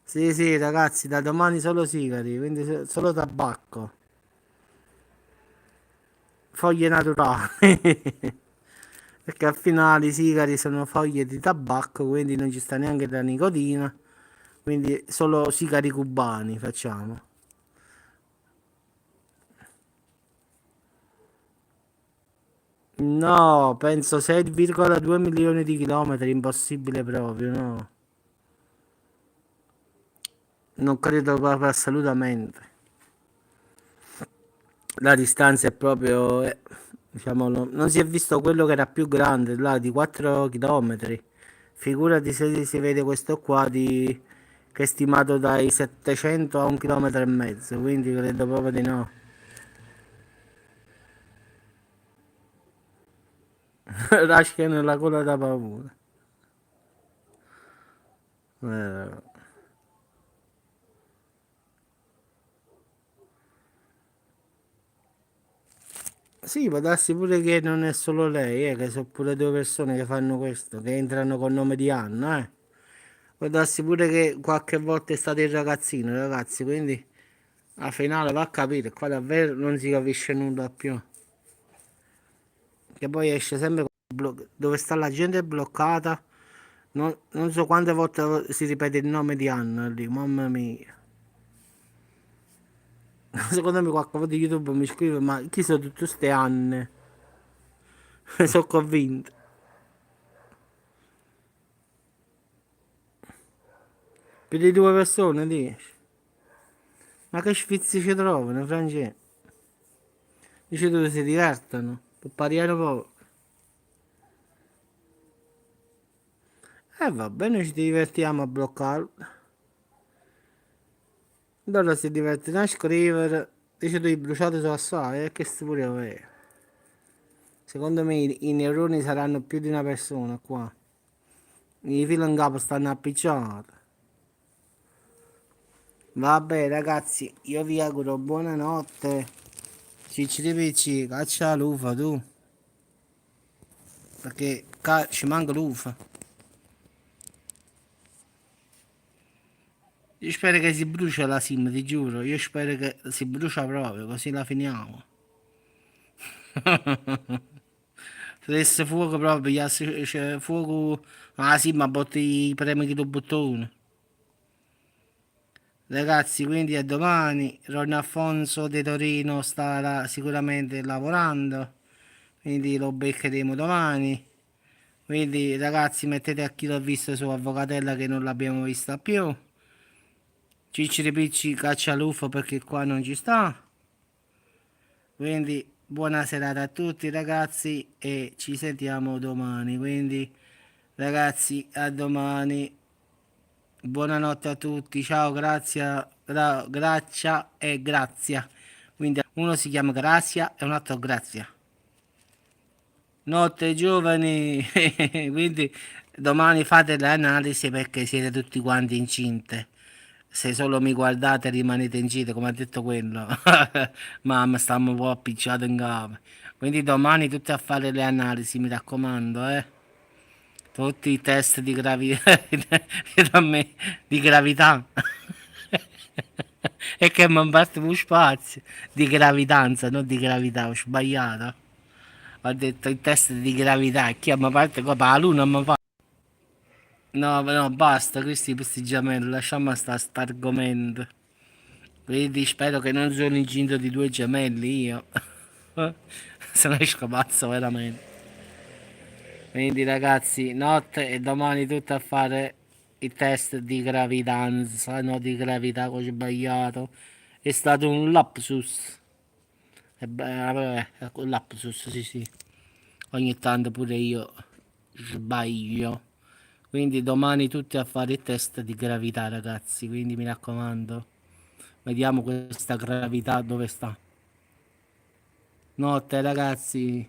Sì, sì, ragazzi, da domani solo sigari, quindi solo tabacco. Foglie naturali. Perché al finale i sigari sono foglie di tabacco, quindi non ci sta neanche la nicotina. Quindi solo sigari cubani facciamo. No, penso 6,2 milioni di chilometri, impossibile proprio, no. Non credo proprio assolutamente. La distanza è proprio, diciamo, non si è visto quello che era più grande, là di 4 km. Figurati se si vede questo qua che è stimato dai 700 a 1,5 km, quindi credo proprio di no. Lascia nella coda da paura. Eh, Sì, può darsi pure che non è solo lei, che sono pure due persone che fanno questo, che entrano col nome di Anna, eh. Può darsi pure che qualche volta è stato il ragazzino, ragazzi, quindi alla finale va a capire, qua davvero non si capisce nulla più. Che poi esce sempre dove sta la gente bloccata, non so quante volte si ripete il nome di Anna lì, mamma mia. Secondo me qualcuno di YouTube mi scrive, ma chi sono tutte queste Anne? Sono convinto. Più di due persone, dici? Ma che sfizi ci trovano, Francesco? Dici dove si divertono? Per pariare poco. Va bene, ci divertiamo a bloccarlo. Allora si divertono a scrivere. Dice tu i bruciati sono assai, che sti pure vero. Secondo me i neuroni saranno più di una persona qua. I fili in capo stanno appicciati. Vabbè ragazzi, io vi auguro buonanotte. Ci ripicci, caccia l'ufa tu. Perché ci manca l'ufa. Io spero che si brucia la sim, ti giuro. Io spero che si brucia proprio, così la finiamo. Se desse fuoco proprio, c'è fuoco. Ah sì, ma botti i premi che tu bottone. Ragazzi, quindi a domani. Ron Alfonso De Torino starà sicuramente lavorando. quindi lo beccheremo domani. Quindi ragazzi, mettete a chi l'ho visto su Avvocatella che non l'abbiamo vista più. Cicci Ripicci caccia l'UFO perché qua non ci sta. Quindi buona serata a tutti ragazzi e ci sentiamo domani. Quindi ragazzi, a domani. Buonanotte a tutti. Ciao, grazie, Grazia e Grazia. Quindi uno si chiama Grazia e un altro Grazia. Notte giovani. Quindi domani fate le analisi perché siete tutti quanti incinte. Se solo mi guardate rimanete incinte, come ha detto quello. Mamma, stiamo un po' appicciati in capo. Quindi domani tutti a fare le analisi, mi raccomando, eh. Tutti i test di gravità, da me, di gravità. E che mi parte lo spazio di gravidanza, non di gravità, ho sbagliato. Ho detto i test di gravità, chi mi parte qua, la luna mi fa. No, no, basta, questi gemelli, lasciamo stare sto argomento. Quindi spero che non sono incinto di due gemelli io. Se no esco pazzo veramente. Quindi ragazzi, notte e domani tutti a fare i test di gravidanza, no di gravità, che ho sbagliato. È stato un lapsus. E beh, vabbè, un lapsus, sì sì. Ogni tanto pure io sbaglio. Quindi domani tutti a fare il test di gravità, ragazzi. Quindi mi raccomando, vediamo questa gravità dove sta. Notte, ragazzi.